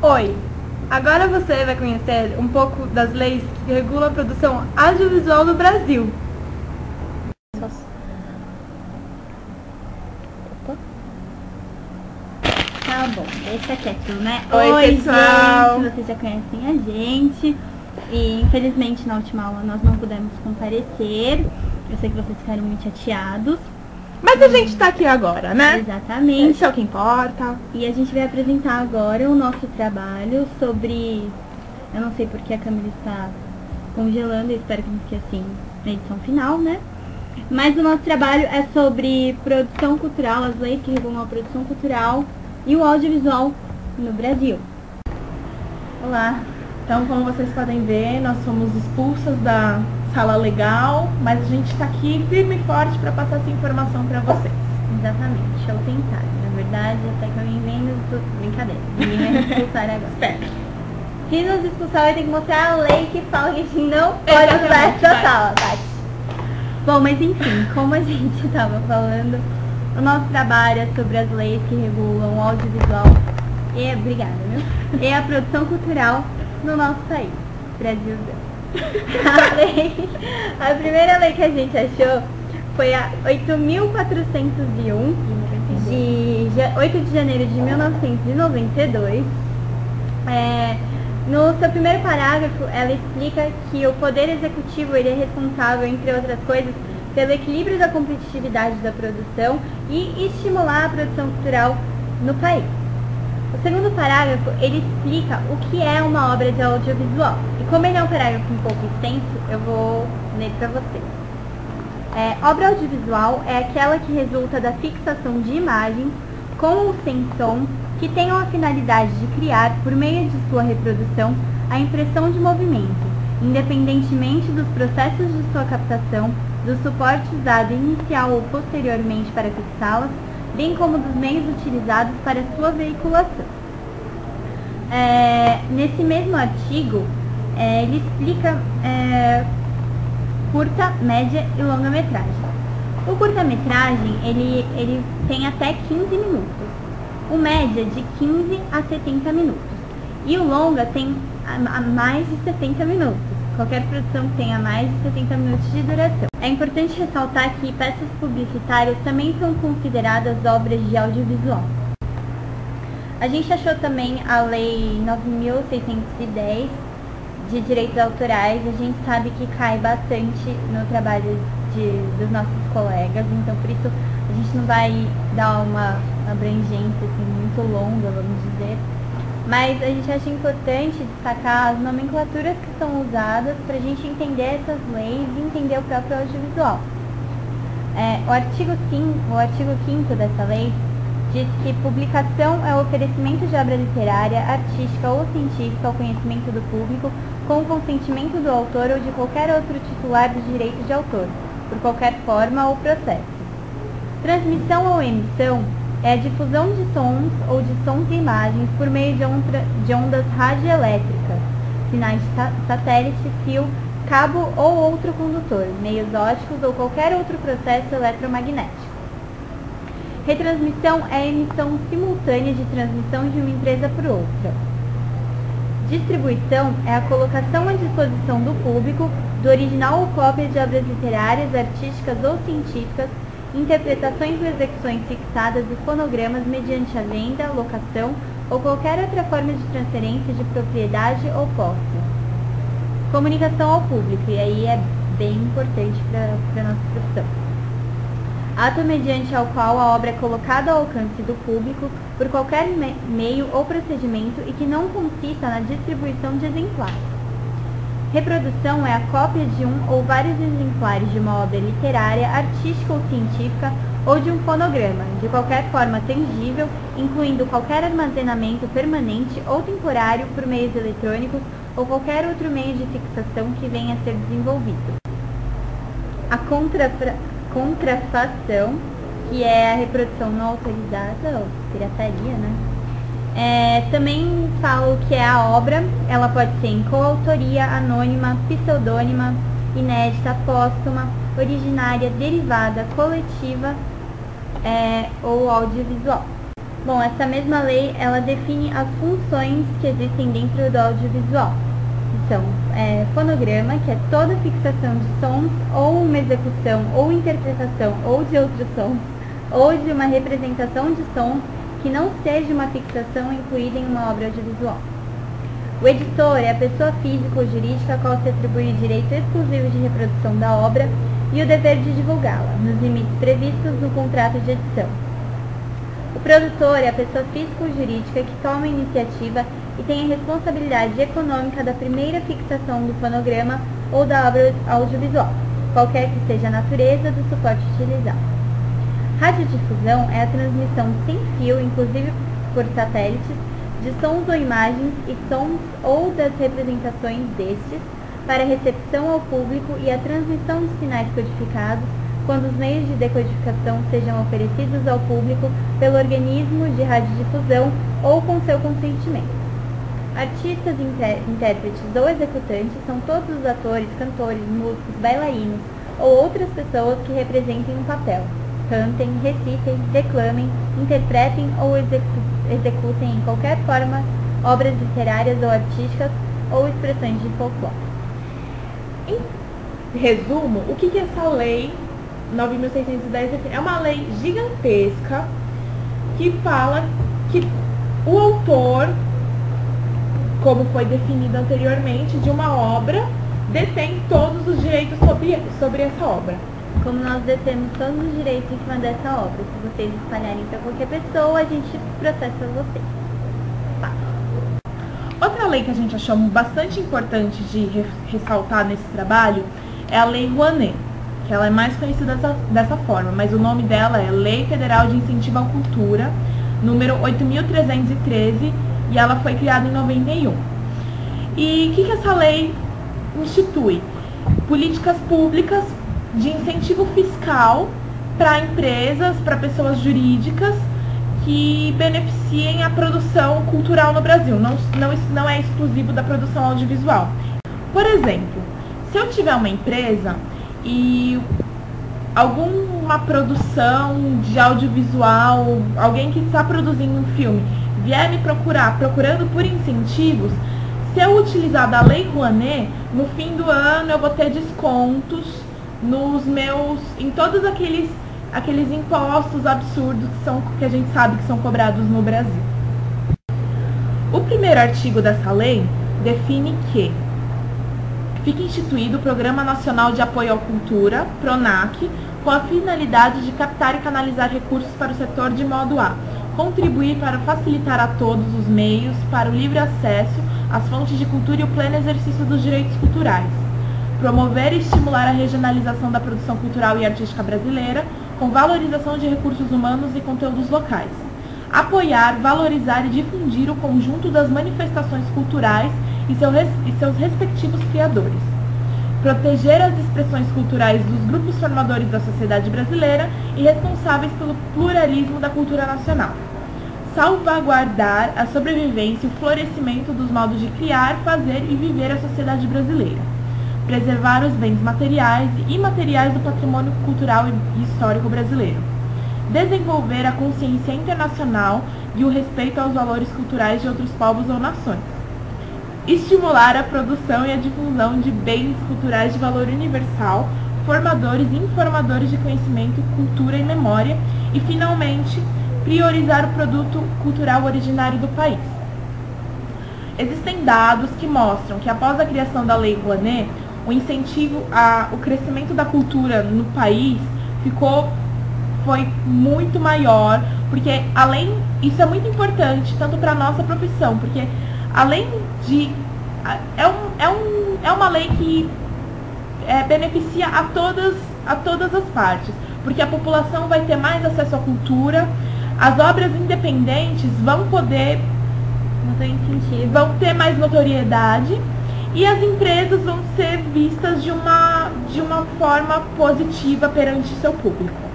Oi! Agora você vai conhecer um pouco das leis que regulam a produção audiovisual no Brasil. Tá bom, deixa quieto, né? Oi, pessoal! Gente, vocês já conhecem a gente. E infelizmente na última aula nós não pudemos comparecer. Eu sei que vocês ficaram muito chateados. Mas a gente tá aqui agora, né? Exatamente. Isso é o que importa. E a gente vai apresentar agora o nosso trabalho sobre... Eu não sei porque a câmera está congelando, eu espero que não fique assim na edição final, né? Mas o nosso trabalho é sobre produção cultural, as leis que regulam a produção cultural e o audiovisual no Brasil. Olá! Então, como vocês podem ver, nós fomos expulsas da sala legal, mas a gente tá aqui firme e forte para passar essa informação para vocês. Exatamente, eu tentar. Na verdade, até que alguém vem nos... Brincadeira, ninguém vai nos expulsar agora. Espera. Se nos expulsar, vai ter que mostrar a lei que fala que a gente não pode usar essa sala, Tati. Bom, mas enfim, como a gente estava falando, o nosso trabalho é sobre as leis que regulam o audiovisual e, obrigada, viu? E a produção cultural no nosso país, Brasil. A primeira lei que a gente achou foi a 8.401, de 8 de janeiro de 1992. No seu primeiro parágrafo, ela explica que o Poder Executivo ele é responsável, entre outras coisas, pelo equilíbrio da competitividade da produção e estimular a produção cultural no país. O segundo parágrafo, ele explica o que é uma obra de audiovisual. E como ele é um parágrafo um pouco extenso, eu vou ler para vocês. Obra audiovisual é aquela que resulta da fixação de imagens com ou sem som que tenham a finalidade de criar, por meio de sua reprodução, a impressão de movimento, independentemente dos processos de sua captação, do suporte usado inicial ou posteriormente para fixá-las, bem como dos meios utilizados para sua veiculação. Nesse mesmo artigo, ele explica curta, média e longa-metragem. O curta-metragem, ele tem até 15 minutos. O média de 15 a 70 minutos. E o longa tem a mais de 70 minutos. Qualquer produção que tenha mais de 70 minutos de duração. É importante ressaltar que peças publicitárias também são consideradas obras de audiovisual. A gente achou também a Lei 9.610 de Direitos Autorais. A gente sabe que cai bastante no trabalho dos nossos colegas, então por isso a gente não vai dar uma abrangência assim, muito longa, vamos dizer. Mas a gente acha importante destacar as nomenclaturas que são usadas para a gente entender essas leis e entender o próprio audiovisual. O artigo 5º dessa lei diz que publicação é o oferecimento de obra literária, artística ou científica ao conhecimento do público com o consentimento do autor ou de qualquer outro titular do direito de autor, por qualquer forma ou processo. Transmissão ou emissão é a difusão de sons ou de sons e imagens por meio de ondas radioelétricas, sinais de satélite, fio, cabo ou outro condutor, meios óticos ou qualquer outro processo eletromagnético. Retransmissão é a emissão simultânea de transmissão de uma empresa por outra. Distribuição é a colocação à disposição do público do original ou cópia de obras literárias, artísticas ou científicas, interpretações ou execuções fixadas e fonogramas mediante a venda, locação ou qualquer outra forma de transferência de propriedade ou posse. Comunicação ao público, e aí é bem importante para a nossa profissão. Ato mediante ao qual a obra é colocada ao alcance do público por qualquer meio ou procedimento e que não consista na distribuição de exemplares. Reprodução é a cópia de um ou vários exemplares de uma obra literária, artística ou científica ou de um fonograma, de qualquer forma tangível, incluindo qualquer armazenamento permanente ou temporário por meios eletrônicos ou qualquer outro meio de fixação que venha a ser desenvolvido. A contrafação, que é a reprodução não autorizada, ou pirataria, né? Também falo que é a obra, ela pode ser em coautoria, anônima, pseudônima, inédita, póstuma, originária, derivada, coletiva ou audiovisual. Bom, essa mesma lei, ela define as funções que existem dentro do audiovisual, que são fonograma, que é toda fixação de sons, ou uma execução, ou interpretação, ou de outros sons, ou de uma representação de sons que não seja uma fixação incluída em uma obra audiovisual. O editor é a pessoa física ou jurídica a qual se atribui o direito exclusivo de reprodução da obra e o dever de divulgá-la, nos limites previstos no contrato de edição. O produtor é a pessoa física ou jurídica que toma a iniciativa e tem a responsabilidade econômica da primeira fixação do fonograma ou da obra audiovisual, qualquer que seja a natureza do suporte utilizado. Radiodifusão é a transmissão sem fio, inclusive por satélites, de sons ou imagens e sons ou das representações destes para recepção ao público e a transmissão de sinais codificados quando os meios de decodificação sejam oferecidos ao público pelo organismo de radiodifusão ou com seu consentimento. Artistas, intérpretes ou executantes são todos os atores, cantores, músicos, bailarinos ou outras pessoas que representem um papel, cantem, recitem, declamem, interpretem ou executem em qualquer forma obras literárias ou artísticas ou expressões de folclore. Em resumo, o que é essa lei 9.610 é uma lei gigantesca que fala que o autor, como foi definido anteriormente, de uma obra detém todos os direitos sobre essa obra. Como nós detemos todos os direitos em cima dessa obra. Se vocês espalharem para qualquer pessoa, a gente processa vocês. Outra lei que a gente achou bastante importante de ressaltar nesse trabalho é a Lei Rouanet, que ela é mais conhecida dessa forma, mas o nome dela é Lei Federal de Incentivo à Cultura, número 8.313, e ela foi criada em 91. E o que essa lei institui? Políticas públicas de incentivo fiscal para empresas, para pessoas jurídicas que beneficiem a produção cultural no Brasil. Não é exclusivo da produção audiovisual. Por exemplo, se eu tiver uma empresa e alguma produção de audiovisual, alguém que está produzindo um filme, vier me procurando por incentivos, se eu utilizar da Lei Rouanet, no fim do ano eu vou ter descontos em todos aqueles impostos absurdos que a gente sabe que são cobrados no Brasil. O primeiro artigo dessa lei define que fica instituído o Programa Nacional de Apoio à Cultura, PRONAC, com a finalidade de captar e canalizar recursos para o setor de modo a contribuir para facilitar a todos os meios para o livre acesso às fontes de cultura e o pleno exercício dos direitos culturais, promover e estimular a regionalização da produção cultural e artística brasileira, com valorização de recursos humanos e conteúdos locais, apoiar, valorizar e difundir o conjunto das manifestações culturais e seus respectivos criadores, proteger as expressões culturais dos grupos formadores da sociedade brasileira e responsáveis pelo pluralismo da cultura nacional, salvaguardar a sobrevivência e o florescimento dos modos de criar, fazer e viver a sociedade brasileira, preservar os bens materiais e imateriais do patrimônio cultural e histórico brasileiro, desenvolver a consciência internacional e o respeito aos valores culturais de outros povos ou nações, estimular a produção e a difusão de bens culturais de valor universal, formadores e informadores de conhecimento, cultura e memória, e, finalmente, priorizar o produto cultural originário do país. Existem dados que mostram que, após a criação da Lei Rouanet, o incentivo ao crescimento da cultura no país foi muito maior, porque isso é muito importante, tanto para a nossa profissão, porque além de... É uma lei que beneficia a todas as partes, porque a população vai ter mais acesso à cultura, as obras independentes vão ter mais notoriedade e as empresas vão ser vistas de uma forma positiva perante seu público.